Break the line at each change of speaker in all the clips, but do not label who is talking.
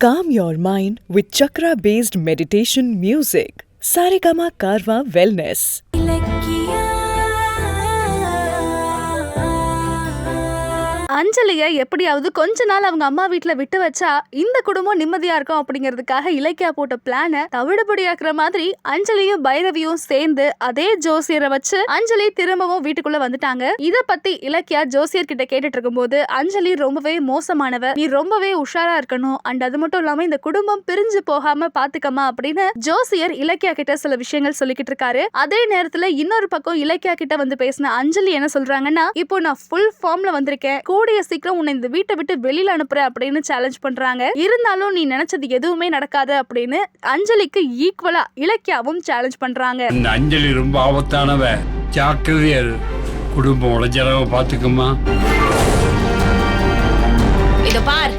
Calm your mind with chakra-based meditation music. Saregama Karwa Wellness.
அஞ்சலியை எப்படியாவது கொஞ்ச நாள் அவங்க அம்மா வீட்டுல விட்டு வச்சா இந்த குடும்பம் நிம்மதியா இருக்கும் அப்படிங்கிறதுக்காக இலக்கியா போட்ட பிளான தவிடுபடியாக்குற மாதிரி அஞ்சலியும் பைரவியும் சேர்ந்து அதே ஜோசியரை வச்சு அஞ்சலி திரும்பவும் வீட்டுக்குள்ள வந்துட்டாங்க. இத பத்தி இலக்கியா ஜோசியர் கிட்ட கேட்டுட்டு இருக்கும் போது அஞ்சலி ரொம்பவே மோசமானவ, நீ ரொம்பவே உஷாரா இருக்கணும், அண்ட் அது மட்டும் இல்லாம இந்த குடும்பம் பிரிஞ்சு போகாம பாத்துக்கமா அப்படின்னு ஜோசியர் இலக்கியா கிட்ட சில விஷயங்கள் சொல்லிக்கிட்டு இருக்காரு. அதே நேரத்துல இன்னொரு பக்கம் இலக்கியா கிட்ட வந்து பேசின அஞ்சலி என்ன சொல்றாங்கன்னா, இப்போ நான் ஃபுல் ஃபார்ம்ல வந்திருக்கேன், கூடிய சீக்கிரம் உன்னை இந்த வீட்டை விட்டு வெளியில அனுப்புறேன் அப்படின்னு சேலஞ்ச் பண்றாங்க. இருந்தாலும் நீ நினைச்சது எதுவுமே நடக்காது அப்படின்னு அஞ்சலிக்கு ஈக்குவலா இலக்கியாவும் சேலஞ்ச் பண்றாங்க.
அஞ்சலி ரொம்ப ஆபத்தானவ, ஜாக்கிரதையா குடும்பம் உடைஞ்சளவு பாத்துக்குமா.
இத பார்,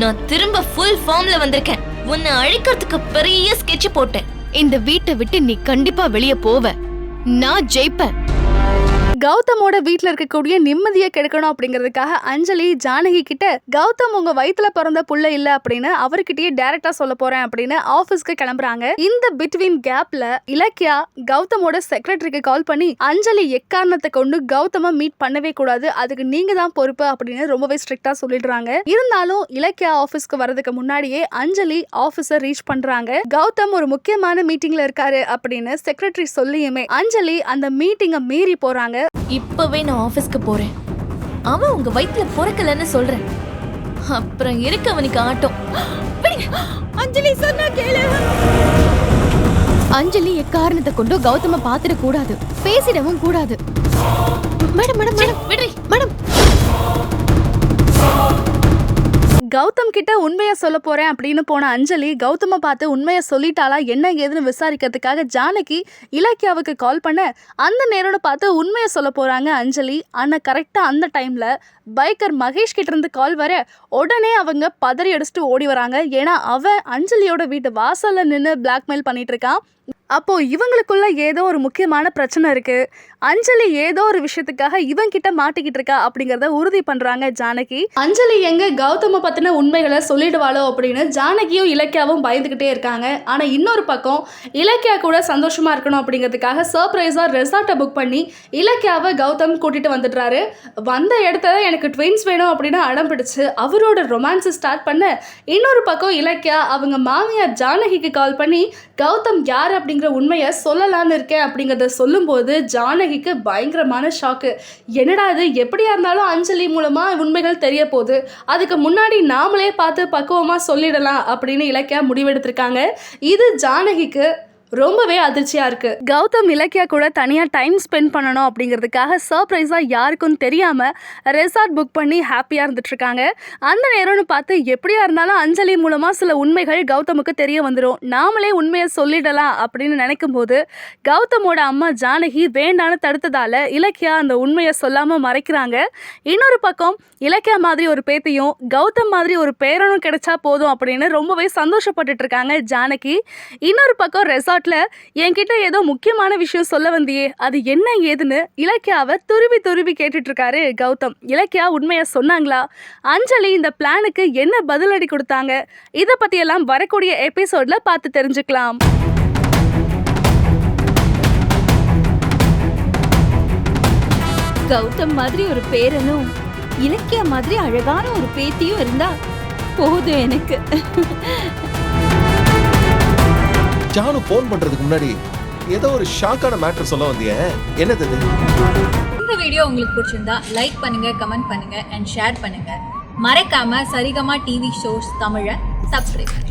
நான் திரும்ப ஃபுல் ஃபார்ம்ல வந்திருக்கேன். உன்னை அழிக்கிறதுக்கு பெரிய ஸ்கெட்ச் போட்டேன். இந்த வீட்டை விட்டு நீ கண்டிப்பா வெளியே போவ, நான் ஜெயிப்பேன்.
கௌதமோட வீட்டுல இருக்கக்கூடிய நிம்மதியை கெடுக்கணும் அப்படிங்கிறதுக்காக அஞ்சலி ஜானகி கிட்ட கௌதம் உங்க வயித்துல பிறந்த புள்ள இல்ல அப்படின்னு அவர்கிட்டயே டைரக்டா சொல்ல போறேன் அப்படின்னு ஆபீஸ்க்கு கிளம்புறாங்க. இந்த பிட்வீன் கேப்ல இலக்கியா கௌதமோட செக்ரட்டரிக்கு கால் பண்ணி அஞ்சலி எக்காரணத்தை கொண்டு கௌதம மீட் பண்ணவே கூடாது, அதுக்கு நீங்க தான் பொறுப்பு அப்படின்னு ரொம்பவே ஸ்ட்ரிக்டா சொல்லிடுறாங்க. இருந்தாலும் இலக்கியா ஆபீஸ்க்கு வரதுக்கு முன்னாடியே அஞ்சலி ஆபீஸை ரீச் பண்றாங்க. கௌதம் ஒரு முக்கியமான மீட்டிங்ல இருக்காரு அப்படின்னு செக்ரட்டரி சொல்லியுமே அஞ்சலி அந்த மீட்டிங்கை மீறி போறாங்க.
இப்பவே நான் ஆபீஸ்க்கு போறேன். அவன் உங்க வயித்துல பொறக்கலன்னு சொல்றேன், அப்புறம் இருக்கு அவனுக்கு ஆட்டம். அஞ்சலி சொன்னா கேளு. அஞ்சலி எக்காரணத்தை கொண்டு கௌதம பாத்துட கூடாது, பேசிடவும் கூடாது. மேடம் மேடம் மேடம் விடுறி மேடம்.
கௌதம் கிட்ட உண்மையை சொல்ல போறேன் அப்படின்னு போன அஞ்சலி கௌதம பார்த்து உண்மையை சொல்லிட்டாளா என்ன ஏதுன்னு விசாரிக்கிறதுக்காக ஜானகி இலக்கியாவுக்கு கால் பண்ண அந்த நேரம்னு பார்த்து உண்மையை சொல்ல போறாங்க அஞ்சலி. ஆனா கரெக்டா அந்த டைம்ல பைக்கர் மகேஷ் கிட்ட இருந்து கால் வர உடனே அவங்க பதறி அடிச்சுட்டு ஓடி வராங்க. ஏன்னா அவன் அஞ்சலியோட வீட்டு வாசல்ல நின்று பிளாக்மெயில் பண்ணிட்டு இருக்கான். அப்போ இவங்களுக்குள்ள ஏதோ ஒரு முக்கியமான பிரச்சனை இருக்கு, அஞ்சலி ஏதோ ஒரு விஷயத்துக்காக இவன் கிட்ட மாட்டிக்கிட்டு இருக்கா அப்படிங்கறத உறுதி பண்றாங்க ஜானகி. அஞ்சலி எங்க கௌதம பத்தின உண்மைகளை சொல்லிடுவாளோ அப்படின்னு ஜானகியும் இலக்கியாவும் பயந்துகிட்டே இருக்காங்க. ஆனா இன்னொரு பக்கம் இலக்கியா கூட சந்தோஷமா இருக்கணும் அப்படிங்கிறதுக்காக சர்ப்ரைஸா ரெசார்ட்டை புக் பண்ணி இலக்கியாவை கௌதம் கூட்டிட்டு வந்துடுறாரு. வந்த இடத்துல எனக்கு ட்வின்ஸ் வேணும் அப்படின்னு அடம் பிடிச்சு அவரோட ரொமான்ஸ் ஸ்டார்ட் பண்ண இன்னொரு பக்கம் இலக்கியா அவங்க மாமியார் ஜானகிக்கு கால் பண்ணி கௌதம் யார் அப்படிங்கிற உண்மையை சொல்லலான்னு இருக்கேன் அப்படிங்கிறத சொல்லும் போது ஜானகிக்கு பயங்கரமான ஷாக்கு. என்னடா இது, எப்படியா இருந்தாலும் அஞ்சலி மூலமா உண்மைகள் தெரிய போகுது, அதுக்கு முன்னாடி நாமளே பார்த்து பக்குவமா சொல்லிடலாம் அப்படின்னு இலக்கியா முடிவெடுத்திருக்காங்க. இது ஜானகிக்கு ரொம்பவே அதிர்ச்சியா இருக்கு. கௌதம் இலக்கியா கூட தனியா டைம் ஸ்பெண்ட் பண்ணணும் அப்படிங்கிறதுக்காக சர்ப்ரைஸா யாருக்கும் தெரியாம ரெசார்ட் புக் பண்ணி ஹாப்பியா இருந்துட்டு இருக்காங்க. அந்த நேரம்னு பார்த்து எப்படியா இருந்தாலும் அஞ்சலி மூலமா சில உண்மைகள் கௌதமுக்கு தெரிய வந்துடும், நாமளே உண்மையை சொல்லிடலாம் அப்படின்னு நினைக்கும் போது கௌதமோட அம்மா ஜானகி வேண்டான்னு தடுத்ததால இலக்கியா அந்த உண்மையை சொல்லாம மறைக்கிறாங்க. இன்னொரு பக்கம் இலக்கியா மாதிரி ஒரு பேத்தியும் கௌதம் மாதிரி ஒரு பேரனும் கிடைச்சா போதும் அப்படின்னு ரொம்பவே சந்தோஷப்பட்டுட்டு இருக்காங்க ஜானகி. இன்னொரு பக்கம் ரெசார்ட் என்கிட்ட ஏதோ முக்கியமான விஷயம் சொல்ல வந்தியே, அது என்ன ஏதுன்னு இலக்கியாவை துருவி கேட்டுட்டு இருக்காரு கௌதம். இலக்கியா உண்மையா சொன்னாங்களா, அஞ்சலி இந்த பிளானுக்கு என்ன பதிலடி கொடுத்தாங்க, இத பத்தி எல்லாம் வரக்கூடிய எபிசோட்ல பார்த்து தெரிஞ்சுக்கலாம்.
கௌதம் மாதிரி ஒரு பேரனும் இலக்கியா மாதிரி அழகான ஒரு பேத்தியும் இருந்தா போதும் எனக்கு.
ஜானு போன் பண்றதுக்கு முன்னாடி ஏதோ ஒரு ஷாக்கான மேட்டர் சொல்ல வந்தியே, என்னது?
இந்த வீடியோ உங்களுக்கு பிடிச்சிருந்தா லைக் பண்ணுங்க, கமெண்ட் பண்ணுங்க அண்ட் ஷேர் பண்ணுங்க. மறக்காம சரிகமா டிவி ஷோஸ் தமிழை சப்ஸ்கிரைப் பண்ணுங்க.